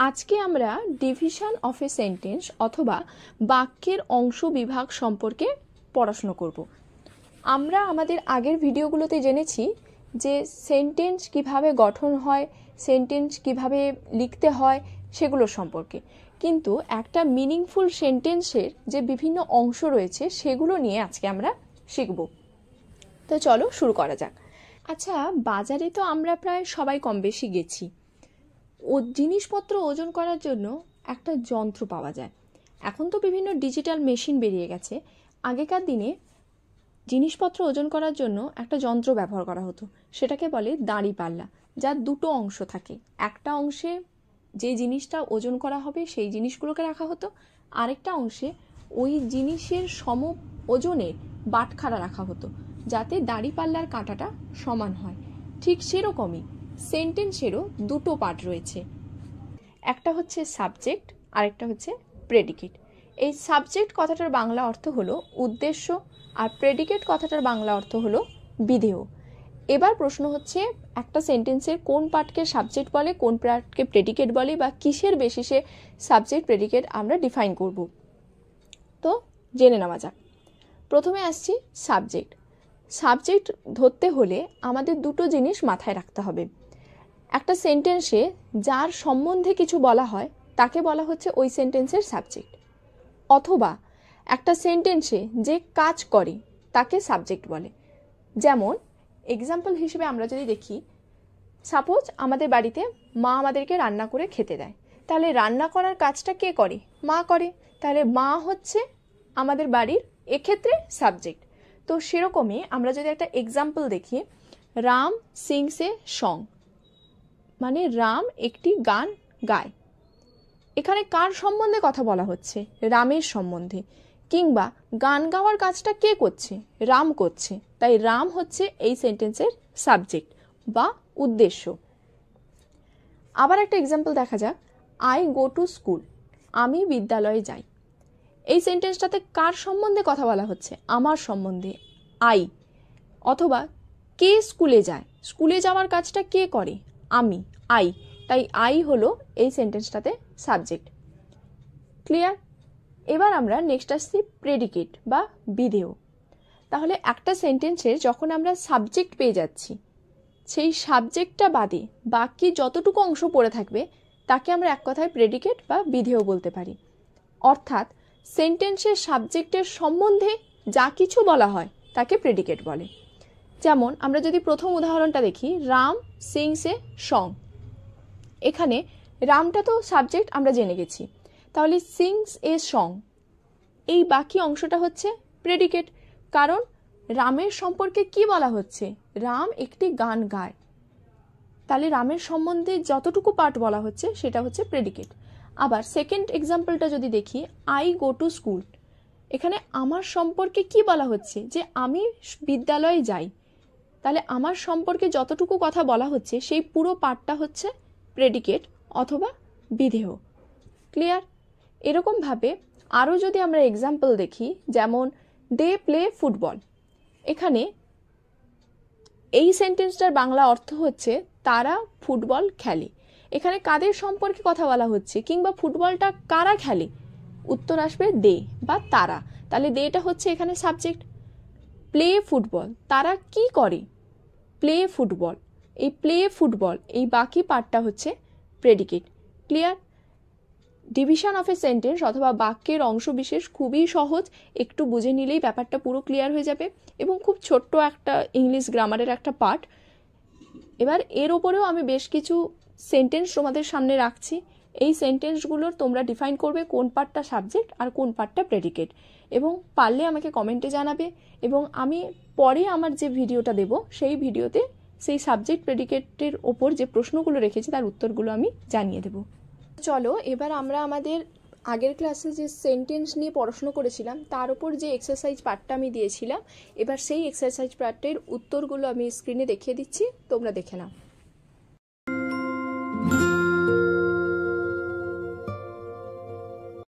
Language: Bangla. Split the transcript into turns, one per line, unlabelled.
আজকে আমরা ডিভিশন অফ এ সেন্টেন্স অথবা বাক্যের অংশ বিভাগ সম্পর্কে পড়াশোনা করব। আমরা আমাদের আগের ভিডিওগুলোতে জেনেছি যে সেন্টেন্স কিভাবে গঠন হয়, সেন্টেন্স কিভাবে লিখতে হয় সেগুলো সম্পর্কে, কিন্তু একটা মিনিংফুল সেন্টেন্সের যে বিভিন্ন অংশ রয়েছে সেগুলো নিয়ে আজকে আমরা শিখব। তো চলো শুরু করা যাক। আচ্ছা, বাজারে তো আমরা প্রায় সবাই কম বেশি গেছি। জিনিসপত্র ওজন করার জন্য একটা যন্ত্র পাওয়া যায়। এখন তো বিভিন্ন ডিজিটাল মেশিন বেরিয়ে গেছে। আগেকার দিনে জিনিসপত্র ওজন করার জন্য একটা যন্ত্র ব্যবহার করা হতো, সেটাকে বলে দাঁড়িপাল্লা, যার দুটো অংশ থাকে। একটা অংশে যে জিনিসটা ওজন করা হবে সেই জিনিসগুলোকে রাখা হতো, আরেকটা অংশে ওই জিনিসের সম ওজনে বাটখারা রাখা হতো, যাতে দাঁড়িপাল্লার কাঁটাটা সমান হয়। ঠিক সেরকমই সেন্টেন্সেরও দুটো পার্ট রয়েছে, একটা হচ্ছে সাবজেক্ট, আরেকটা হচ্ছে প্রেডিকেট। এই সাবজেক্ট কথাটার বাংলা অর্থ হলো উদ্দেশ্য, আর প্রেডিকেট কথাটার বাংলা অর্থ হলো বিধেয়। এবার প্রশ্ন হচ্ছে, একটা সেন্টেন্সের কোন পার্টকে সাবজেক্ট বলে, কোন পার্টকে প্রেডিকেট বলে, বা কিসের বেসিসে সাবজেক্ট প্রেডিকেট আমরা ডিফাইন করব। তো জেনে নেওয়া যাক। প্রথমে আসছি সাবজেক্ট। সাবজেক্ট ধরতে হলে আমাদের দুটো জিনিস মাথায় রাখতে হবে। একটা সেন্টেন্সে যার সম্বন্ধে কিছু বলা হয় তাকে বলা হচ্ছে ওই সেন্টেন্সের সাবজেক্ট, অথবা একটা সেন্টেন্সে যে কাজ করে তাকে সাবজেক্ট বলে। যেমন এক্সাম্পল হিসেবে আমরা যদি দেখি, সাপোজ আমাদের বাড়িতে মা আমাদেরকে রান্না করে খেতে দেয়, তাহলে রান্না করার কাজটা কে করে? মা করে। তাহলে মা হচ্ছে আমাদের বাড়ির এক্ষেত্রে সাবজেক্ট। তো সেরকমই আমরা যদি একটা এক্সাম্পল দেখি, রাম সিংস এ সং, মানে রাম একটি গান গায়। এখানে কার সম্বন্ধে কথা বলা হচ্ছে? রামের সম্বন্ধে। কিংবা গান গাওয়ার কাজটা কে করছে? রাম করছে। তাই রাম হচ্ছে এই সেন্টেন্সের সাবজেক্ট বা উদ্দেশ্য। আবার একটা এক্সাম্পল দেখা যাক, আই গো টু স্কুল, আমি বিদ্যালয়ে যাই। এই সেন্টেন্সটাতে কার সম্বন্ধে কথা বলা হচ্ছে? আমার সম্বন্ধে, আই। অথবা কে স্কুলে যায়, স্কুলে যাওয়ার কাজটা কে করে? আমি, আই। তাই আই হলো এই সেন্টেন্সটাতে সাবজেক্ট। ক্লিয়ার? এবার আমরা নেক্সট আসছি প্রেডিকেট বা বিধেয়। তাহলে একটা সেন্টেন্সের যখন আমরা সাবজেক্ট পেয়ে যাচ্ছি, সেই সাবজেক্টটা বাদে বাকি যতটুকু অংশ পড়ে থাকবে তাকে আমরা এক কথায় প্রেডিকেট বা বিধেয় বলতে পারি। অর্থাৎ সেন্টেন্সের সাবজেক্টের সম্বন্ধে যা কিছু বলা হয় তাকে প্রেডিকেট বলে। যেমন আমরা যদি প্রথম উদাহরণটা দেখি, রাম সিংস এ সং। এখানে রামটা তো সাবজেক্ট আমরা জেনে গেছি, তাহলে সিংস এ সং এই বাকি অংশটা হচ্ছে প্রেডিকেট। কারণ রামের সম্পর্কে কি বলা হচ্ছে? রাম একটি গান গায়। তাহলে রামের সম্বন্ধে যতটুকু পার্ট বলা হচ্ছে সেটা হচ্ছে প্রেডিকেট। আবার সেকেন্ড এক্সাম্পলটা যদি দেখি, আই গো টু স্কুল, এখানে আমার সম্পর্কে কি বলা হচ্ছে? যে আমি বিদ্যালয়ে যাই। তাহলে আমার সম্পর্কে যতটুকু কথা বলা হচ্ছে সেই পুরো পার্টটা হচ্ছে প্রেডিকেট অথবা বিধেয়। ক্লিয়ার? এরকমভাবে আরও যদি আমরা এক্সাম্পল দেখি, যেমন দে প্লে ফুটবল, এখানে এই সেন্টেন্সটার বাংলা অর্থ হচ্ছে তারা ফুটবল খেলে। এখানে কাদের সম্পর্কে কথা বলা হচ্ছে, কিংবা ফুটবলটা কারা খেলে? উত্তর আসবে দে বা তারা। তাহলে দেটা হচ্ছে এখানে সাবজেক্ট। প্লে ফুটবল, তারা কি করে? Play football. এই প্লে ফুটবল এই বাকি পার্টটা হচ্ছে predicate. Clear? Division of a sentence অথবা বাক্যের অংশ বিশেষ খুবই সহজ, একটু বুঝে নিলেই ব্যাপারটা পুরো ক্লিয়ার হয়ে যাবে, এবং খুব ছোট্ট একটা ইংলিশ গ্রামারের একটা পার্ট। এবার এর ওপরেও আমি বেশ কিছু সেন্টেন্স তোমাদের সামনে রাখছি। এই সেন্টেন্সগুলোর তোমরা ডিফাইন করবে কোন পার্টটা সাবজেক্ট আর কোন পার্টটা প্রেডিকেট, এবং পারলে আমাকে কমেন্টে জানাবে, এবং আমি পরে আমার যে ভিডিওটা দেব সেই ভিডিওতে সেই সাবজেক্ট প্রেডিকেটের ওপর যে প্রশ্নগুলো রেখেছি তার উত্তরগুলো আমি জানিয়ে দেব। চলো এবার আমরা আমাদের আগের ক্লাসে যে সেন্টেন্স নিয়ে পড়াশোনা করেছিলাম তার উপর যে এক্সারসাইজ পার্টটা আমি দিয়েছিলাম, এবার সেই এক্সারসাইজ পার্টের উত্তরগুলো আমি স্ক্রিনে দেখিয়ে দিচ্ছি, তোমরা দেখে নাও।